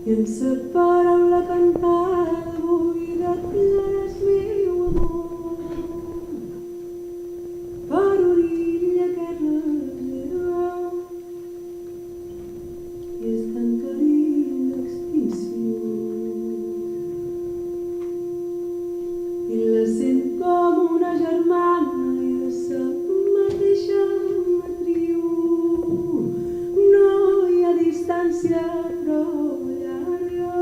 I en sa paraula cantada vull declarar el meu amor per orilla que reserva i està en perill d'extinció i la sent com una germana i de sa mateixa matriu no hi ha distància prou llarga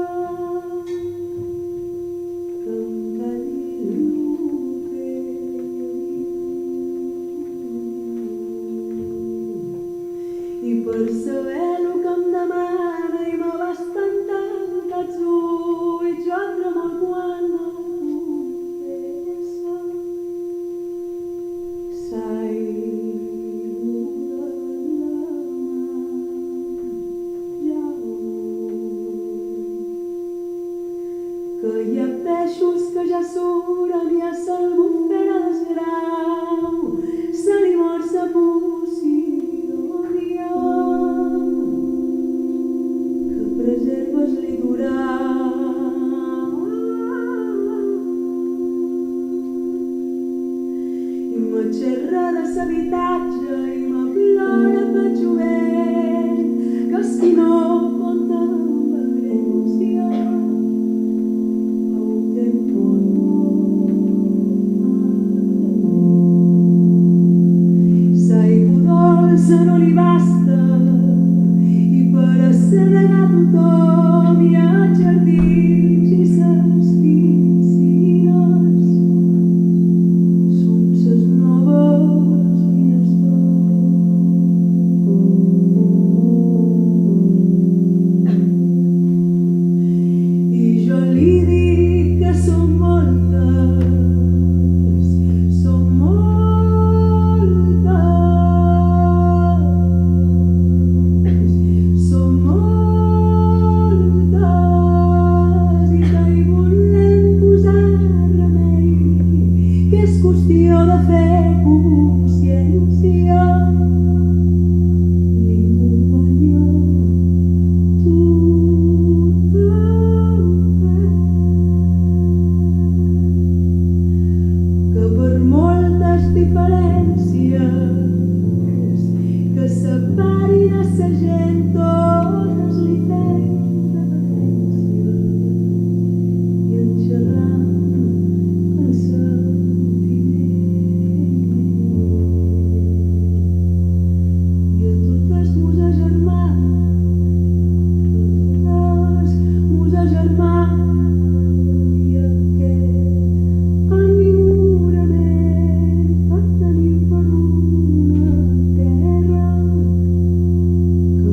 que encalli el que i per saber el que em demana i m'abasten tancats ulls jo tremol quan no confessa s'aigua de la mà ja que hi ha peixos que ja suren i a s'albufera d'esgrau se li mor sa Posidònia que preserva el litoral i me xerra de l'habitatge i me plora pel jovent que és qui no compta amb valència au tempo s'aigua dolça no li basta i per assedegar tothom hi ha jardins i ses piscines són ses noves finestrons i jo li dic que són moltes són moltes són moltes i que hi volem posar remei que és qüestió de fer consciència li guanya que per moltes diferències que separin a sa gent totes li fem reverència i en xerram en sentiment i a totes musa germana a totes musa germana i aquest enamorament que tenim per una terra que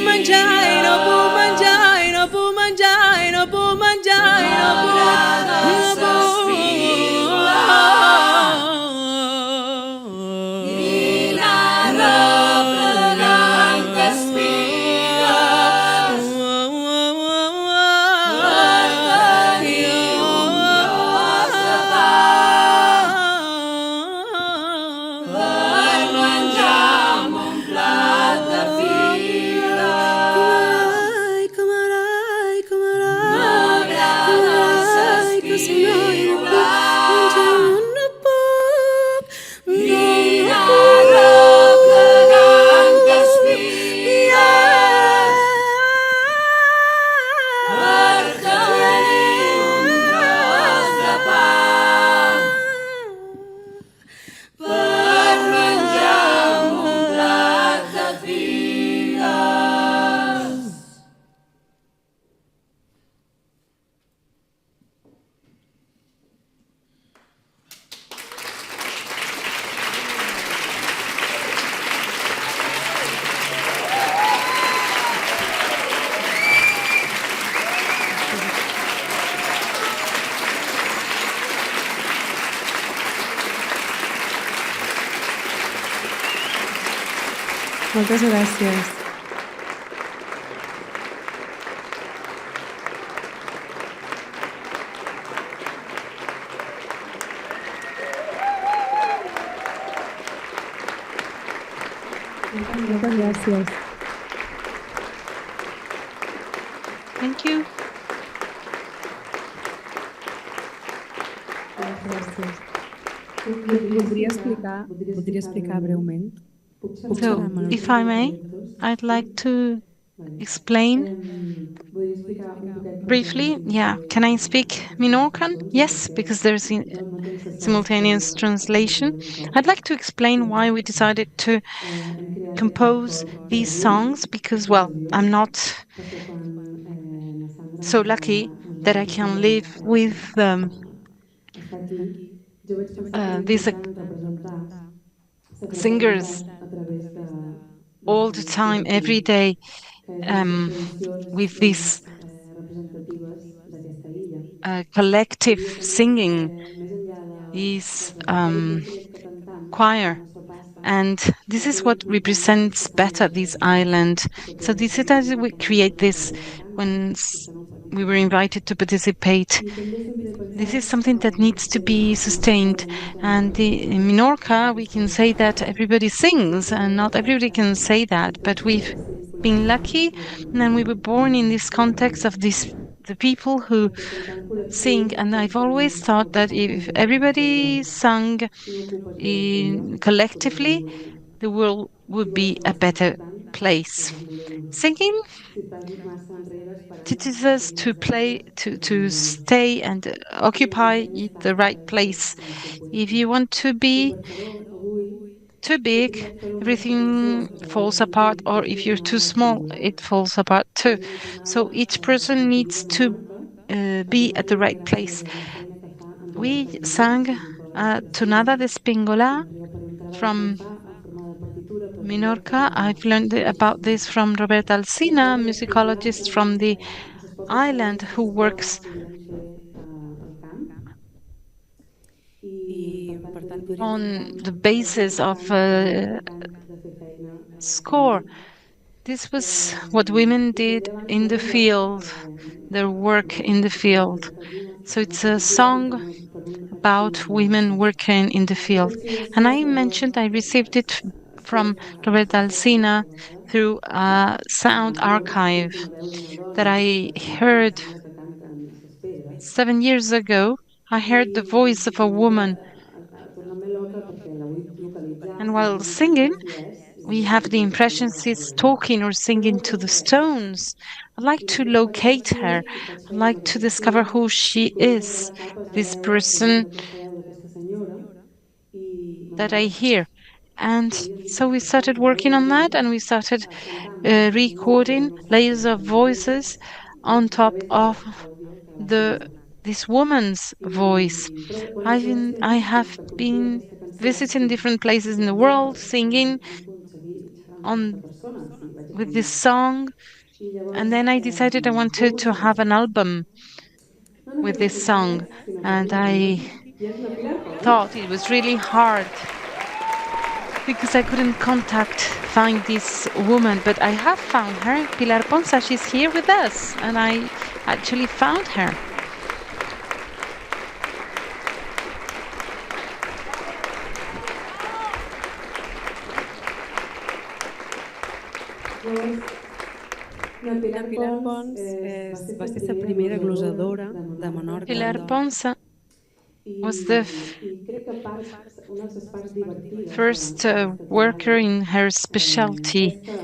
mangiai, no pu mangiai, no pu mangiai, no pu mangiai, no pu Moltes gràcies. Moltes gràcies. Thank you. Gràcies. Voldria explicar breument. So, if I may, I'd like to explain briefly. Yeah, can I speak Minorcan? Yes, because there's simultaneous translation. I'd like to explain why we decided to compose these songs because, well, I'm not so lucky that I can live with these singers all the time, every day, with this collective singing, this choir. And this is what represents better this island. So this is as we create this when we were invited to participate. This is something that needs to be sustained. And in Minorca, we can say that everybody sings, and not everybody can say that. But we've been lucky, and we were born in this context of the people who sing. And I've always thought that if everybody sang collectively, the world would be a better place. Singing teaches us to play, to stay and occupy the right place. If you want to be too big, everything falls apart, or if you're too small, it falls apart too. So each person needs to be at the right place. We sang Tonada de Spingola from Minorca. I've learned about this from Roberta Alsina, musicologist from the island who works on the basis of score. This was what women did in the field, their work in the field. So it's a song about women working in the field. And I mentioned I received it from Roberta Alsina through a sound archive that I heard 7 years ago. I heard the voice of a woman. And while singing, we have the impression she's talking or singing to the stones. I'd like to locate her. I'd like to discover who she is, this person that I hear. And so we started working on that, and we started recording layers of voices on top of this woman's voice. I have been visiting different places in the world, singing on with this escriure. song, and I then I llavors decided I wanted volgo to have an album no en with aquest this song, context, sinó que and mira, I i és la Pilar thought Pons. it was really hard because I couldn't find this woman, but I have found her. Pilar Ponsa, she's here with us, and I actually found her. Llavors, la La Pilar Pilar Pons Pons va ser la primera glosadora de Menorca Pilar Ponsa was the i crec que una de les parts divertides first d'aquesta worker trobada in her specialty és que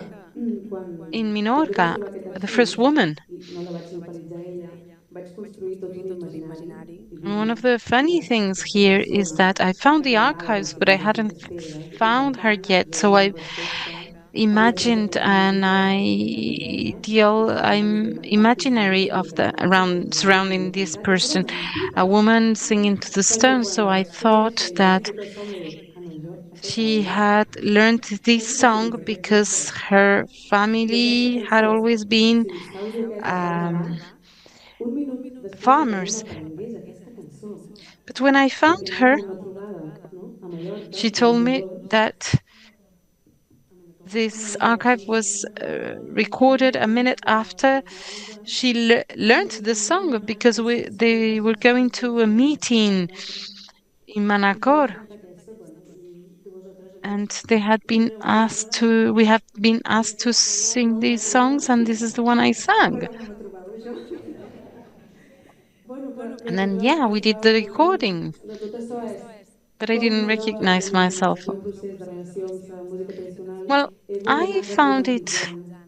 quan, in quan jo vaig Minorca, trobar aquest the arxiu first woman. i no la vaig localitzar a ella, vaig construir tot un imaginari And one idíl·lic of the funny things d'aquesta here is persona that I found que the cantava amb archives, les but I seves hadn't antiques pedres i per found her tant yet. hi So havia un I respecte havia tota imagined aquesta an música irlandesa ideal, que estava molt I'm instrumental i sabia imaginary que of havia the cantat i que around segurament surrounding l'havia this cantat i que person, era a sentida woman singing to the perquè stones. quan So la I vaig conèixer thought i li vaig that dir tot això va dir, no, això és she Paula, had learned this això és el que song because her i aquesta family had cançó, always been si l'àudio aquest es va gravar, um, un minut després la gent farmers. m'aparengués aquesta cançó, But when I found perquè her, anàvem a una trobada, no? A Mallorca, she les told me dos, that this archive was recorded a minute after she learned the song because they were going to a meeting in Manacor, and we have been asked to sing these songs, and this is the one I sang. Bueno, And then yeah, we did the recording, de tot això és but I com didn't recognize myself. el meu procés de relació amb la música tradicional Well, és un I anar found it reromantitzant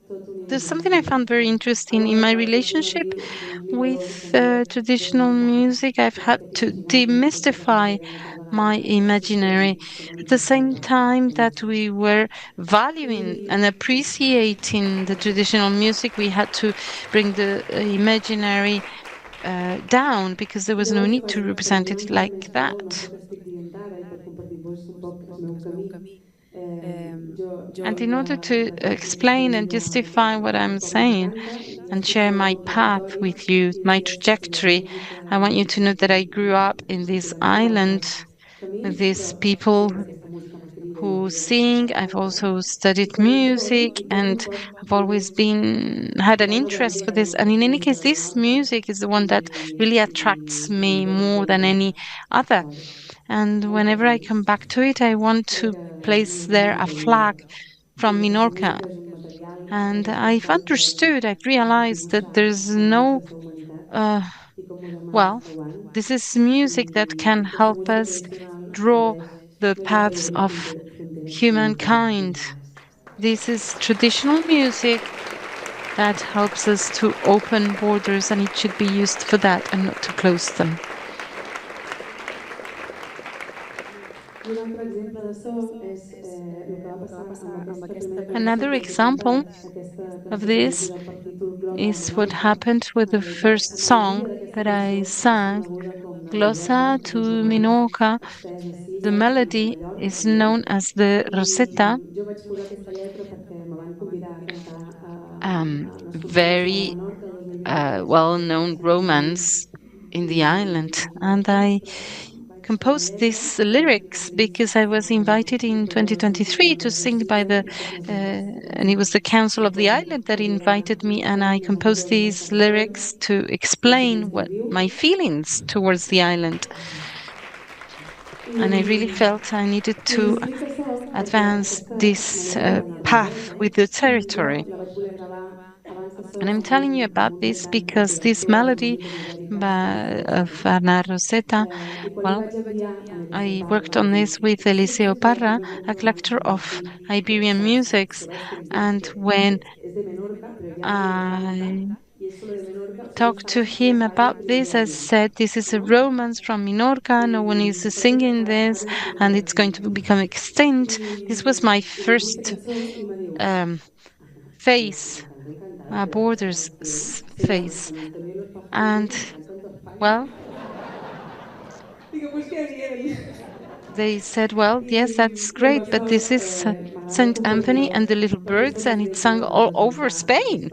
tot un there's something I imaginari. found very interesting in Alhora my que des relationship d'uns with ligadors també traditional music. I've tot had aquest to imaginari que potser demystify parlarem altra my vegada imaginary sobre at the same Untitled time that Chapter. we were valuing I and appreciating the traditional music. We had to bring the imaginary down because there was no llavors need to represent per it no entrar like més clau en that. això que estic dient ara i per compartir-vos un poc el meu camí, jo And in order to vaig explain discernir and justify what I'm dels anys saying 80 i and vaig share trobar my un path repertori with you, i my vaig descobrir la trajectory, música I want you to know that I grew up in this island with camins, these però people sempre aquesta música m'ha crida i who m'ha sing. cridat I've sempre. also I studied quan hi torno, music, hi torno and per I've always moments been had an ja no interest for this. d'ampliar-me And in any profundament case, a this Menorca music is the one that really attracts me more than any d'origen other. històric, And moltes whenever I més. come back to it, I want Crec to que place there a m'hi flag trobaria. from I la Minorca. música és un material And d'aquest I've espai understood, I've per realized that dibuixar there's la no, nostra humanitat uh, i com ho demà well, ho van this is music that can i que la help música us tradicional draw serveix the més enllà paths d'obrir of fronteres i marcar humankind. fronteres. This is traditional music that helps us to open borders, and it should be used for that and not to close them. I un altre exemple d'això és el que va passar amb aquesta primera cançó Another que us he example cantat, aquesta of cançó que li he this posat per títol Glosa a is what Menorca. happened with En the realitat, first la melodia song d'aquesta that I cançó és sang, coneguda com la roseta, Glossa to més o menys Minorca. estès així The a melody Mallorca is també. known as the Rosetta, Jo vaig posar aquesta lletra perquè me van convidar a cantar a unes concerts a very Menorca el 2023 i va well-known ser molt bonic romance in the island. i And I res, vaig fer la composed lletra, these la vaig ficar lyrics en un because disc I was invited i in tothom va sentir 2023 el to meu sing by possible i tots els and it was the council of the suposo island que that ajudarà invited me, una and mica I i anar composed trobant aquesta these retorn lyrics to i seguir explain estant what viu my feelings towards the island. And I really felt I needed i to explica això perquè advance aquesta this melòdia d'anar path Roseta with the jo territory. la vaig voler gravar abans d'això And I'm telling you about amb un this cantant because this col·lector de melody música ibèrica of fantàstic Anna Rosetta, i quan li well, vaig enviar a I presentar-la worked vaig on dir this with estic Eliseo segura que Parra, no a trobaràs collector of estic Iberian musics. que va escriure And perquè when és de Menorca però ja no viu a Menorca I i és solo de Menorca o sigui talked to no him és fàcil about que li this, I entengui, said, this is a no? romance from Minorca. No one is Per això singing ha this, ben sortit and per it's going aquí to become extinct. This was my i li diu first cançó i me diu um, me phase, encanta borders se llama phase. San Antonio de los And, Pajarillos, la canto a España. well, Digo, pues qué bien. they said, well, yes, that's great, but this is St. Anthony and the Little Birds, and it's sung all over Spain.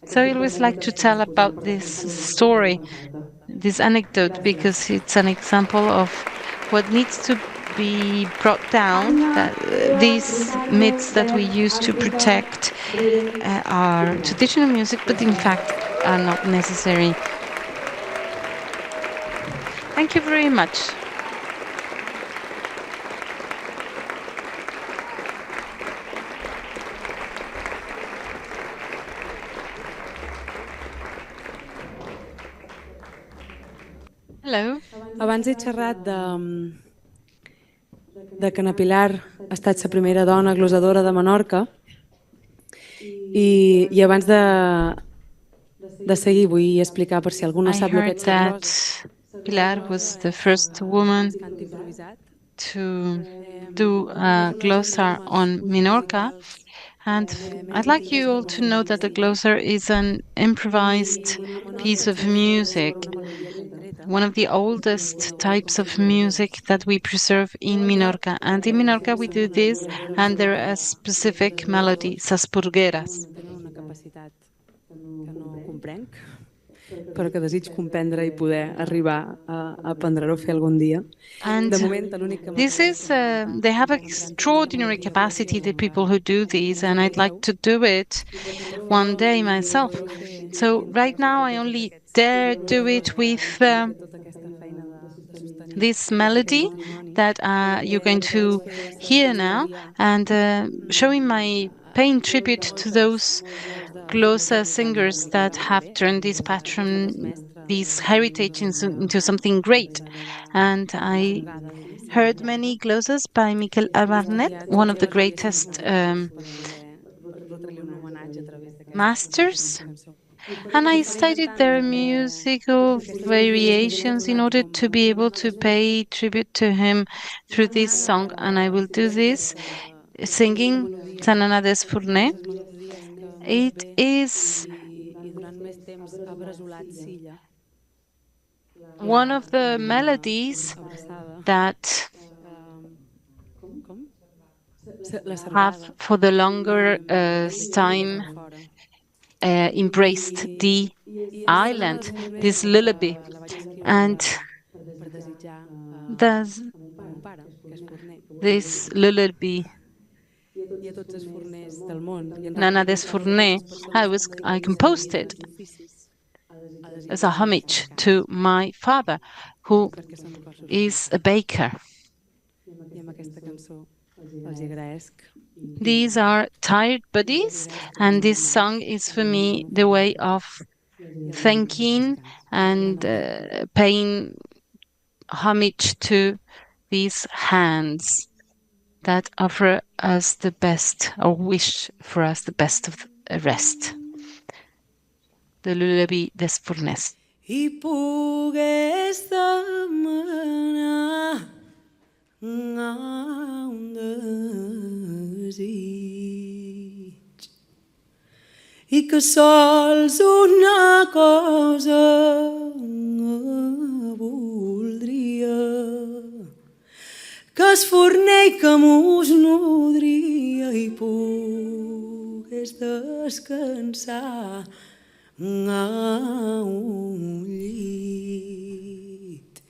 So I always like to tell about this story, this anecdote, because it's an example of what needs to be brought down, that these myths that we use to protect our traditional music, but in fact are not necessary. Thank you very much. Hello. Abans he xerrat de que Anna Pilar ha estat la primera dona glosadora de Menorca i abans de seguir vull explicar per si algú no I sap el que heard és la that glosa. Pilar was the first woman to do a glossar on Minorca. And I'd like you all to know that the glossar is an improvised piece of music, one of the oldest types of music that we preserve in Minorca. And in Minorca we do this under a specific melody, saspurgueras. Tenen una capacitat que no comprenc, però que desig comprendre i poder arribar a aprendre-ho a fer algun dia. And this is, they have extraordinary capacity, the people who do these, and I'd like to do it one day myself. So right now I only dare do it with this melody that you're going to hear now, and showing my paying tribute to those glosa singers that have turned this pattern, this heritage into something great. And I heard many glosas by Miquel Abarnet, one of the greatest masters, and I studied their musical variations in order to be able to pay tribute to him through this song, and I will do this singing Sanana Desfourné. It is one of the melodies that have for the longer time embraced the island, this lullaby. And this lullaby, Nana Desfourné, I composed it as a homage to my father, who is a baker. These are tired bodies, and this song is for me the way of thanking and paying homage to these hands that offer us the best, or wish for us the best of the rest. The lullaby d'Esfornès. I pogués demanar un desig i que sols una cosa voldria, que es forner i Camus nodria i pogués descansar a un llit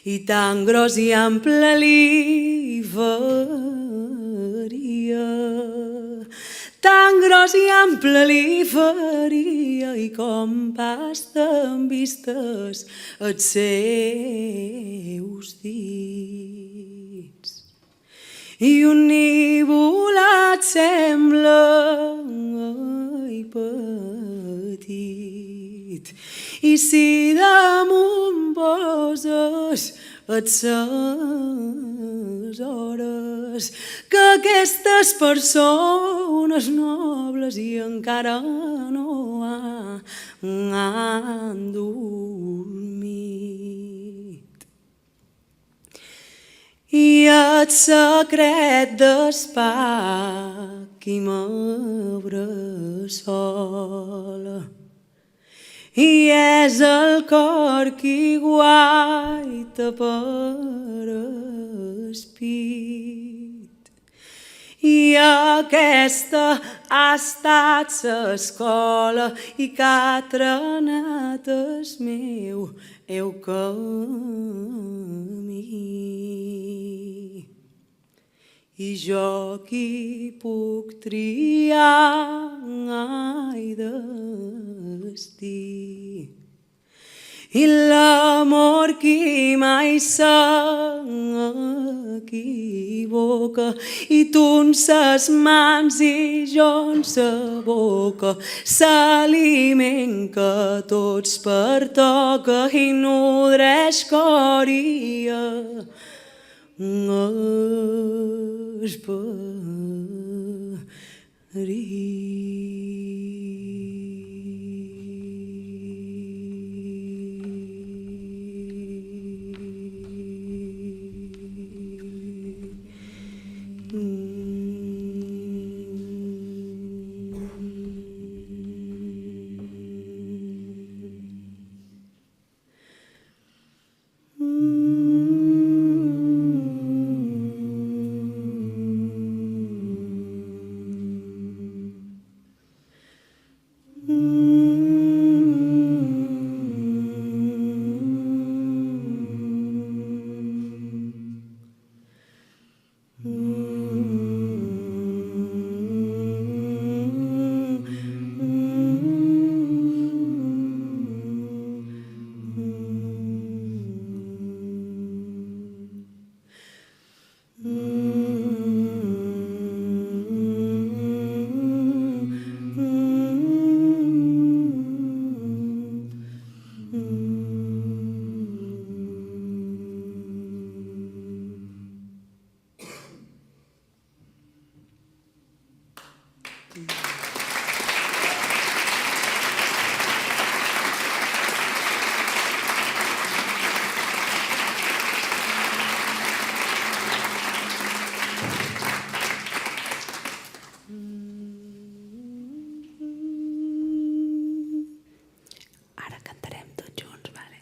i tan gros i ample li faria, tan gros i ample li faria i com pasta amb vistes els seus dits. I un nivolat sembla petit i si damunt poses et ses hores que aquestes persones nobles i encara no han dormit. I el secret d'espac i m'abressola i és el cor qui guaita per despit. I aquesta ha estat l'escola i que ha trenat el meu camí. I jo qui puc triar ai destí. I l'amor qui mai s'equivoca i tu en ses mans i jo en sa boca s'aliment que tots pertoca i nodreix cor i Ara cantarem tots junts, vale?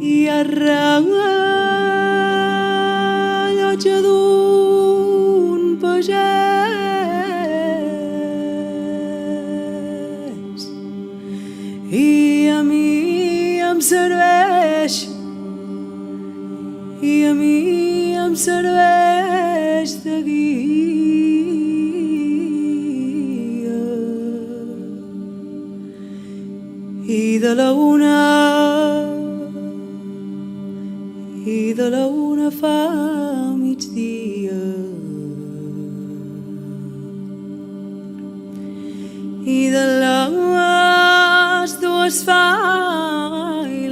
I rellotge d'un pagès i a mi em serveix de guia i de la una fa migdia i de les dues fa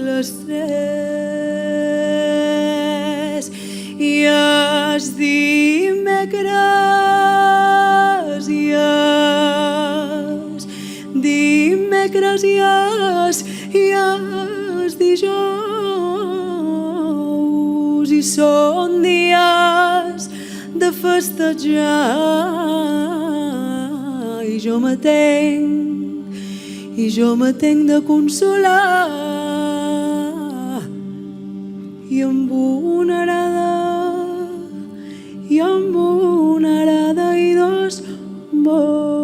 les tres i els dimecres i els dijous i són dies de festejar i jo m'atenc de consolar i amb una arada i dos bous.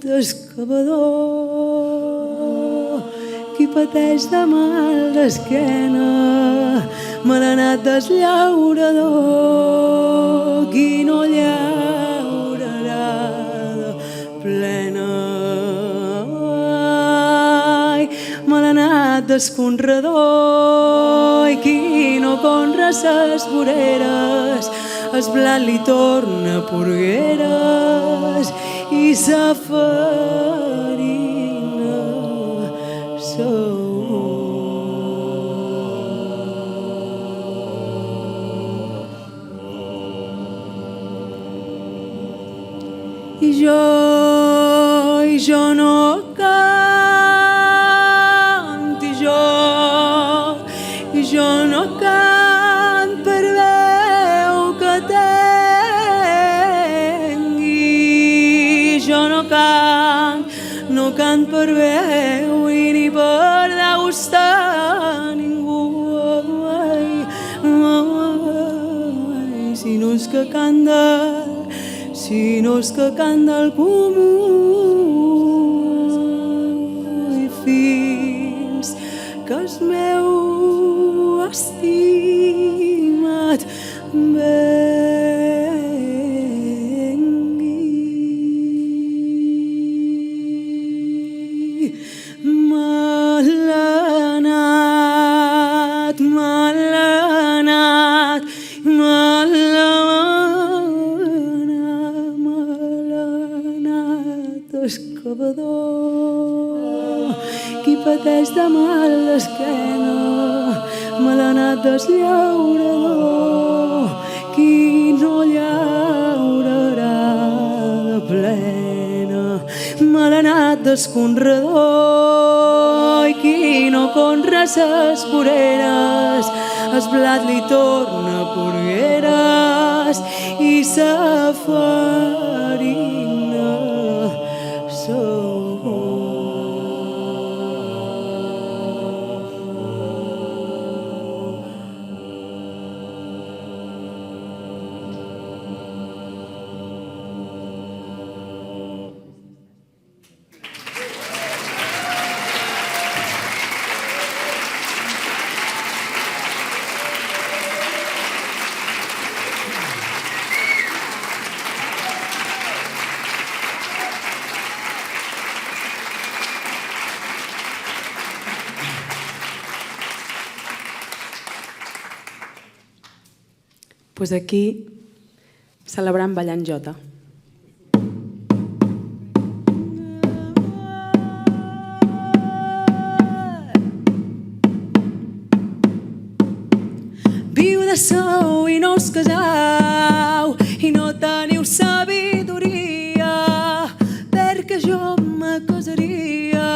d'excavador, qui pateix de mal d'esquena, malanat desllaurador, qui no llaurarà de plena. Ai, malanat desconredor, i qui no conra ses voreres, el blat li torna porgueres i sa farina I jo no cant, i jo no cant per veu que tenc, i jo no cant per veu i ni per degustar ningú, si no és que cant del comú, i fins que el meu estimat vengui. Malanat, malanat, malanat excavador, qui pateix de mal d'esquena, malanat desllaurador, qui no llaurarà de plena, malanat desconredor, i qui no conra ses voreres, el blat li torna porgueres i sa farina Pues aquí, celebrant ballant jota. Viu de sou i no us casau i no teniu sabidoria, perquè jo me casaria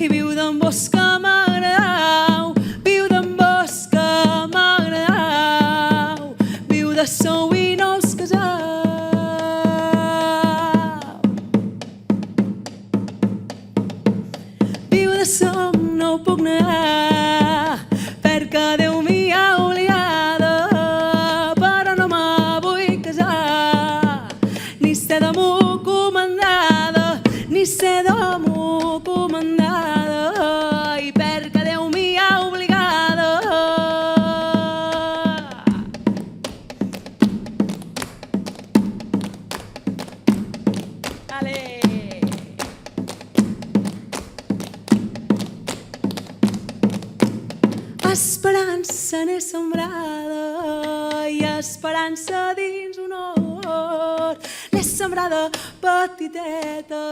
i viu d'en vos que m'agradau, viu d'en vos que m'agradau, viu de sou i no us casau. Viu de som no ho puc negar, perquè Déu m'hi ha obliada, però no me vull casar, ni ser d'amo comandada, ni ser d'amo comandada, i perquè Déu m'hi ha obligada. Ale! Esperança n'he sembrada i esperança dins un hort, l'he sembrada petiteta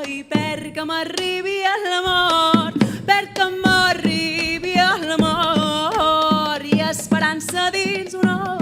i perquè m'arribi l'amor, perquè m'arribi l'amor i esperança dins un hort.